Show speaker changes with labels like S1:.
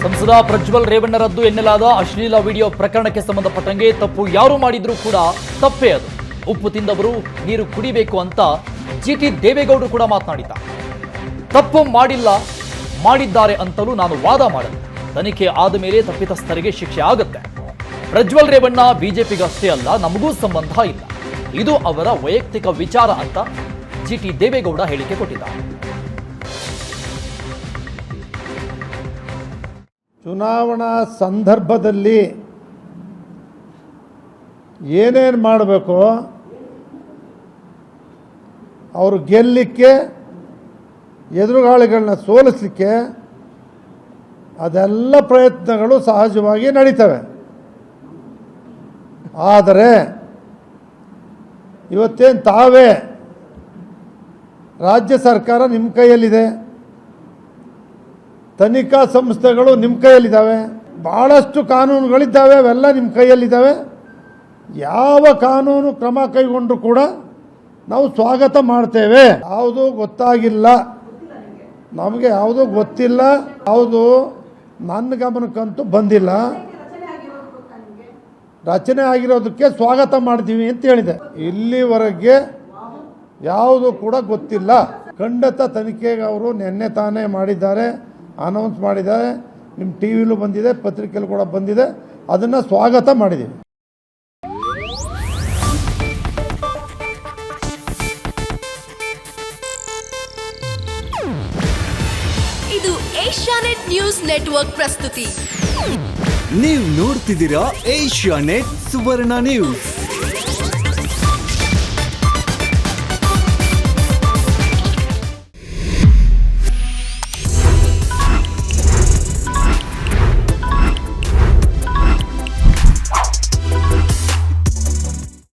S1: ಸಂಸದ ಪ್ರಜ್ವಲ್ ರೇವಣ್ಣರದ್ದು ಎನ್ನಲಾದ ಅಶ್ಲೀಲ ವಿಡಿಯೋ ಪ್ರಕರಣಕ್ಕೆ ಸಂಬಂಧಪಟ್ಟಂಗೆ ತಪ್ಪು ಯಾರು ಮಾಡಿದ್ರೂ ಕೂಡ ತಪ್ಪೇ ಅದು. ಉಪ್ಪು ತಿಂದವರು ನೀರು ಕುಡಿಬೇಕು ಅಂತ ಜಿಟಿ ದೇವೇಗೌಡರು ಕೂಡ ಮಾತನಾಡಿದ್ದಾರೆ. ತಪ್ಪು ಮಾಡಿದ್ದಾರೆ ಅಂತಲೂ ನಾನು ವಾದ ಮಾಡಲ್ಲ. ತನಿಖೆ ಆದ ಮೇಲೆ ತಪ್ಪಿತಸ್ಥರಿಗೆ ಶಿಕ್ಷೆ ಆಗುತ್ತೆ. ಪ್ರಜ್ವಲ್ ರೇವಣ್ಣ ಬಿಜೆಪಿಗಷ್ಟೇ ಅಲ್ಲ, ನಮಗೂ ಸಂಬಂಧ ಇಲ್ಲ. ಇದು ಅವರ ವೈಯಕ್ತಿಕ ವಿಚಾರ ಅಂತ ಜಿಟಿ ದೇವೇಗೌಡ ಹೇಳಿಕೆ ಕೊಟ್ಟಿದ್ದಾರೆ.
S2: ಚುನಾವಣಾ ಸಂದರ್ಭದಲ್ಲಿ ಏನೇನು ಮಾಡಬೇಕು, ಅವರು ಗೆಲ್ಲಲಿಕ್ಕೆ, ಎದುರುಗಾಳಿಗಳನ್ನ ಸೋಲಿಸಲಿಕ್ಕೆ ಅದೆಲ್ಲ ಪ್ರಯತ್ನಗಳು ಸಹಜವಾಗಿ ನಡೀತವೆ. ಆದರೆ ಇವತ್ತೇನು ತಾವೇ ರಾಜ್ಯ ಸರ್ಕಾರ ನಿಮ್ಮ ಕೈಯಲ್ಲಿದೆ, ತನಿಖಾ ಸಂಸ್ಥೆಗಳು ನಿಮ್ಮ ಕೈಯಲ್ಲಿದ್ದಾವೆ, ಭಾಳಷ್ಟು ಕಾನೂನುಗಳಿದ್ದಾವೆ, ಅವೆಲ್ಲ ನಿಮ್ಮ ಕೈಯಲ್ಲಿದ್ದಾವೆ. ಯಾವ ಕಾನೂನು ಕ್ರಮ ಕೈಗೊಂಡ್ರೂ ಕೂಡ ನಾವು ಸ್ವಾಗತ ಮಾಡ್ತೇವೆ. ಯಾವುದು ಗೊತ್ತಾಗಿಲ್ಲ, ನಮಗೆ ಯಾವುದು ಗೊತ್ತಿಲ್ಲ, ಯಾವುದು ನನ್ನ ಗಮನಕ್ಕಂತೂ ಬಂದಿಲ್ಲ. ರಚನೆ ಆಗಿರೋದಕ್ಕೆ ಸ್ವಾಗತ ಮಾಡ್ತೀವಿ ಅಂತ ಹೇಳಿದೆ. ಇಲ್ಲಿವರೆಗೆ ಯಾವುದು ಕೂಡ ಗೊತ್ತಿಲ್ಲ. ಖಂಡಿತ ತನಿಖೆಗೆ ಅವರು ನಿನ್ನೆ ತಾನೇ ಮಾಡಿದ್ದಾರೆ, ಅನೌನ್ಸ್ ಮಾಡಿದ್ದಾರೆ, ನಿಮ್ಮ ಟಿ ವಿಲೂ ಬಂದಿದೆ, ಪತ್ರಿಕೆಯಲ್ಲೂ ಕೂಡ ಬಂದಿದೆ. ಅದನ್ನು ಸ್ವಾಗತ ಮಾಡಿದ್ದೀವಿ.
S3: ಇದು ಏಷ್ಯಾನೆಟ್ ನ್ಯೂಸ್ ನೆಟ್ವರ್ಕ್ ಪ್ರಸ್ತುತಿ.
S4: ನೀವು ನೋಡ್ತಿದ್ದೀರಾ ಏಷ್ಯಾನೆಟ್ ಸುವರ್ಣ ನ್ಯೂಸ್.